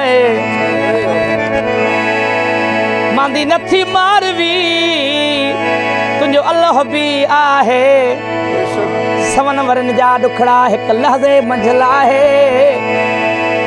आहे मांदी नथी मारवी तुंहिंजो अल्लाह बि आहे सवन वरन जा ॾुखड़ा हिकु लहज़े मंझि लाहे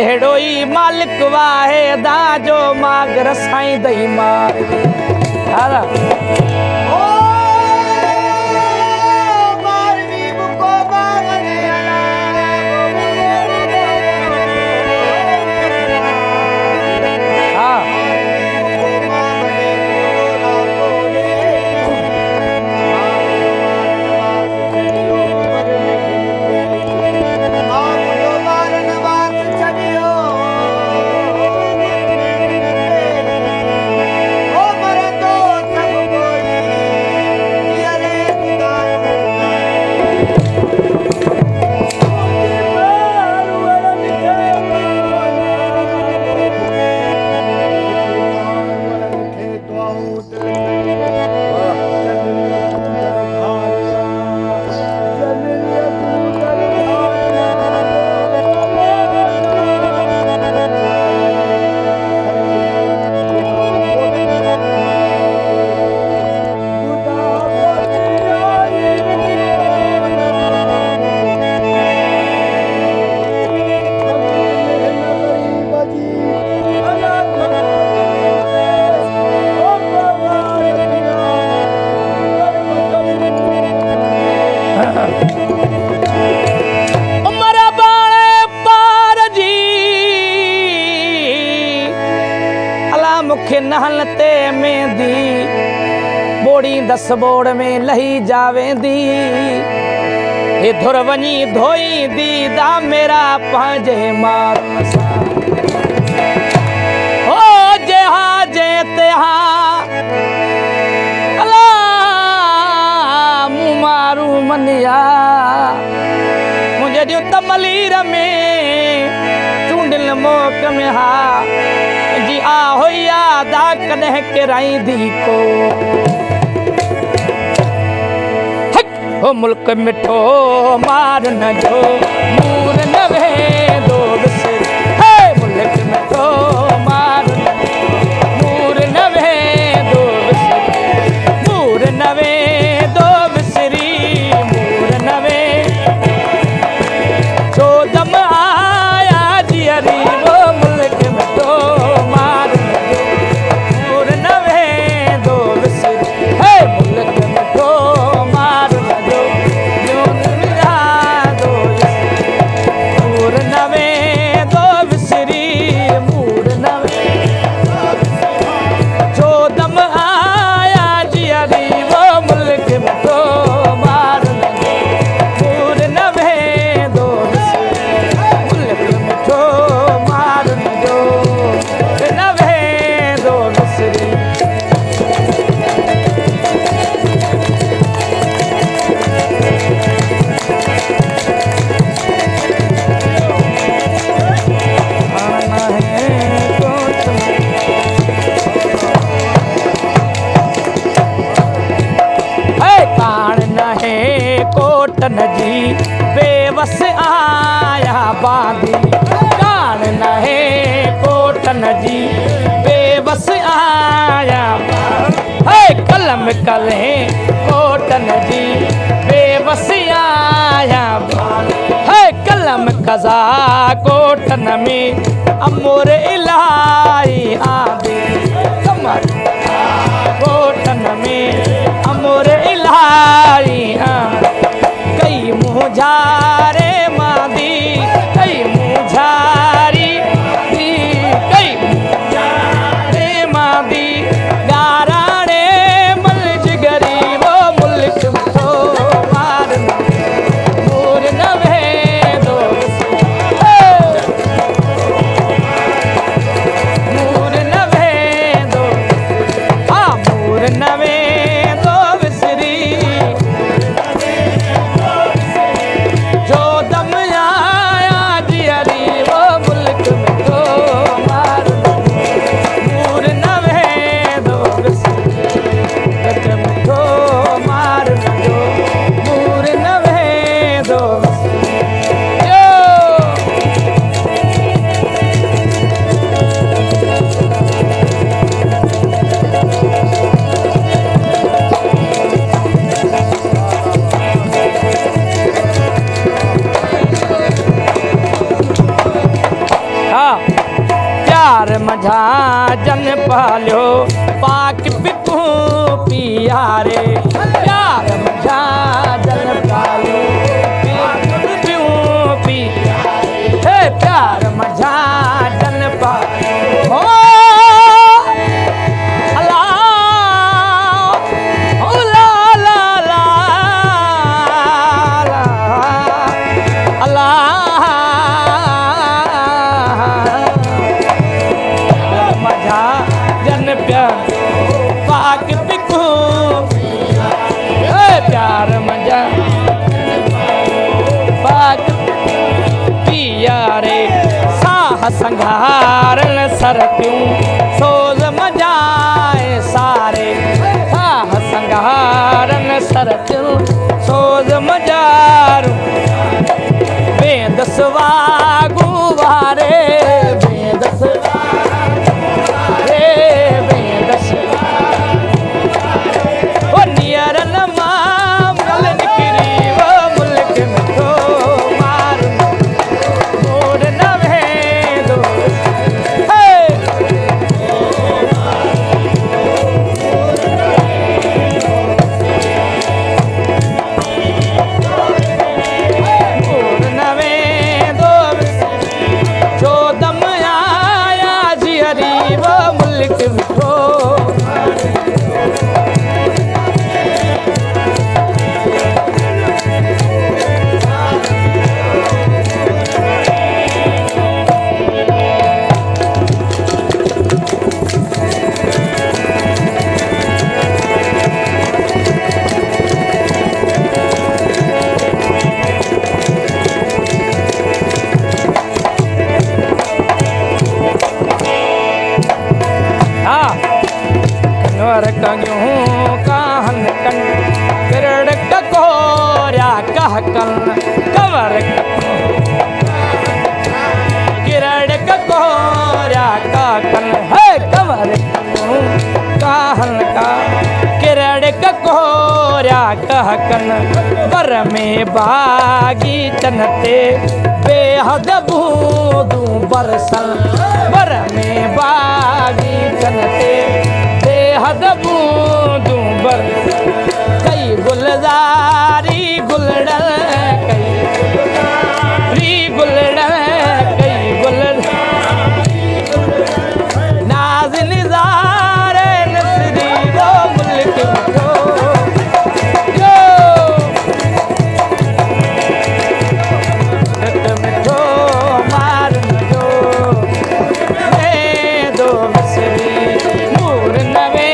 अहिड़ो ई मालिक वाहे दा जो मागर साईं दई मार नहलते मेंदी बोड़ी दस बोड़ में लही जावेंदी हे धुर वनी धोई दी दा मेरा पंहिंजे मार हो जेहा जे तेहा अला मुँह मारू मनिया मुझे जो तमलीर में चूंडिल मोक में हा जी आ होया दा कदह किराई दी को हो मुल्क मिठो मार न जो मूर न वे दो से हे मुल्क मिठो मार मूर न वे दो मूर न वे दो बिसरी मूर न वे जो दम आया जी अरी वो मुल्क मिठो कोटन जी बेवस आया बांधी कान न है कोटन जी बेवस आया है कलम कले कोटन जी बेवस आया है कलम कजा कोटन में अमोर इलाही आदि कमर कोटन में अमोर इलाही कई मुझारे मादी कई मुझारी दी कई मुझारे मादी गाराने मलज गरीब मुल्क तो मार दूर न वे दो प्यार मझा जन पालियो पाक पिकू पिया रे प्यार मझा जन पालियो पिकू पिया हे प्यार मझा जन पालियो प्यार मजा पाक पिया रे साह संघारन सरत्यूं सोज मजाए सारे साह संघारन सरत्यूं सोज मजारू बेदस वागू वारे बेदस काहन कन किरड़ ककोरा कह कन कवर किरड़ ककोरा का कन है कवर काहन का किरड़ ककोरा कह कन बर में बागी चनते बेहद बूदू बरसल बर में बागी चनते हद बूंदू बर कई गुलजारी गुलडल कई गुलडल कई गुल नाज निजारे नसरी वो मुल्क मिठो मार जो दो मिसरी नूर नवे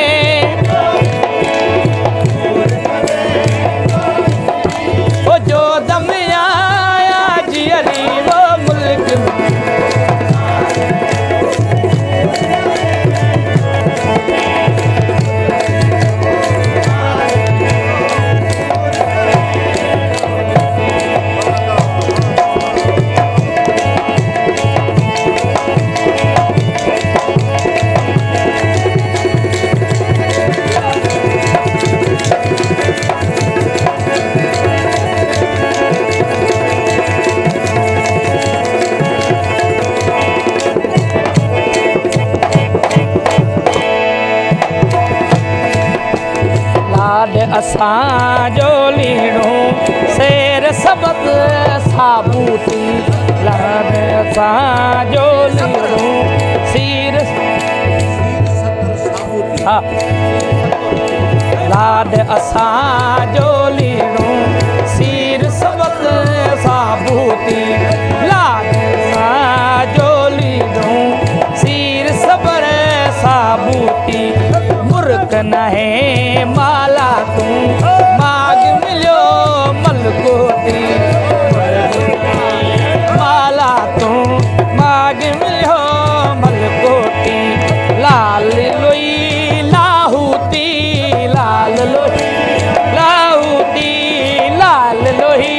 असां जो लीणो शेर सबक साबूती लाड असां जो लीणो सीर हाँ लाड असां जो लीणो सीर सबक साबूती लाड असां जो लीणो सीर सबर साबूती मुर्क नहे माला तू माग मिलो मलकोती माला तू माग मिलो मलकोती लाल लोई लाहूती लाल लोई लाहूती लाल लोही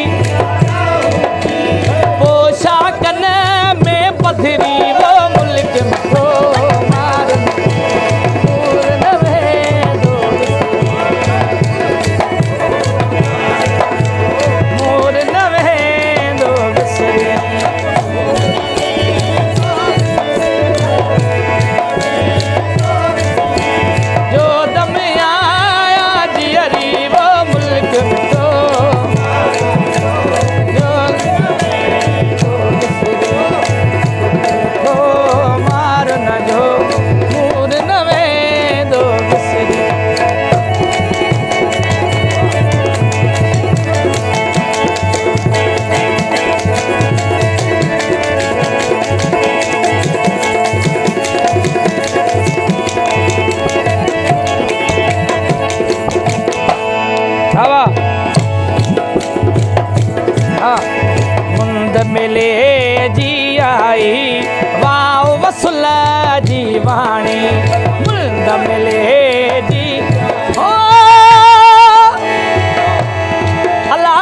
पोशाकन में पथरी वो मुल्क में वाणी मुंद मिले जी हो अल्लाह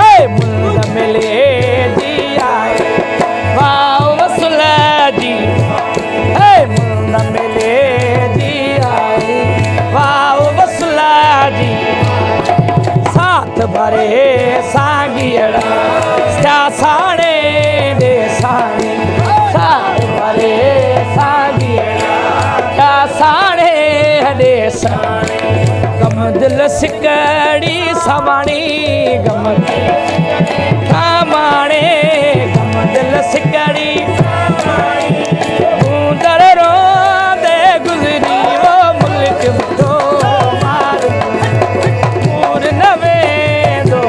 हे मुंद मिले जी आए वाह वसूल जी हे मुंद मिले जी आए वाह वसूल जी साथ भरे सांगियड़ा क्या साणे दे साणी साथ भरे सांगियड़ा क्या साणे दे साणी गम दिल सिकड़ी समाणी गम कामाणे गम दिल सिकड़ी दर रो दे गुजरी वो मुल्क तो मार पूर नवे दो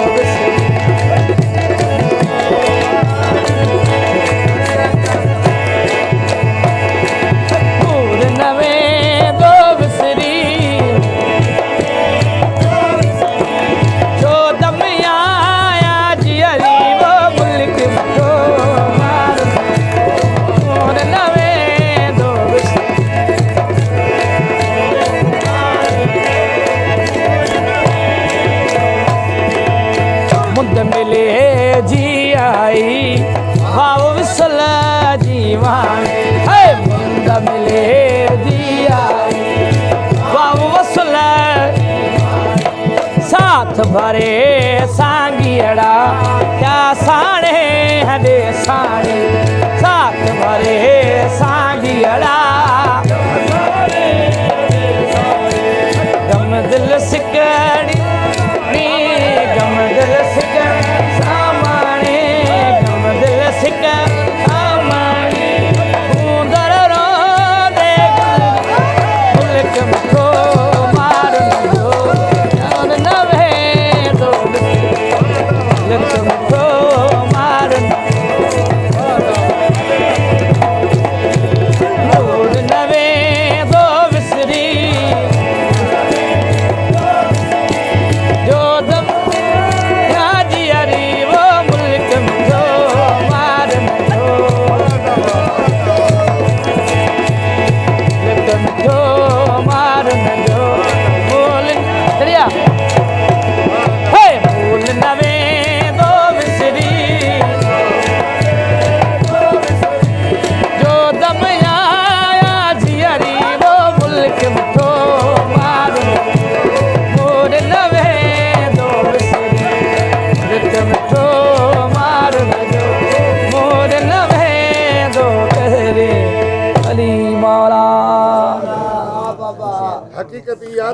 पूर नवे दो बिसरी जो दम आया जियरी वो मुल्क तो मार पूर नवे दो बिसरी मुंद मिले जी आई वाव विसल जीवान है मुंद मिले जी आई वाव वसल साथ भरे सांगियड़ा क्या साणे हदे साणी साथ भरे सांगियड़ा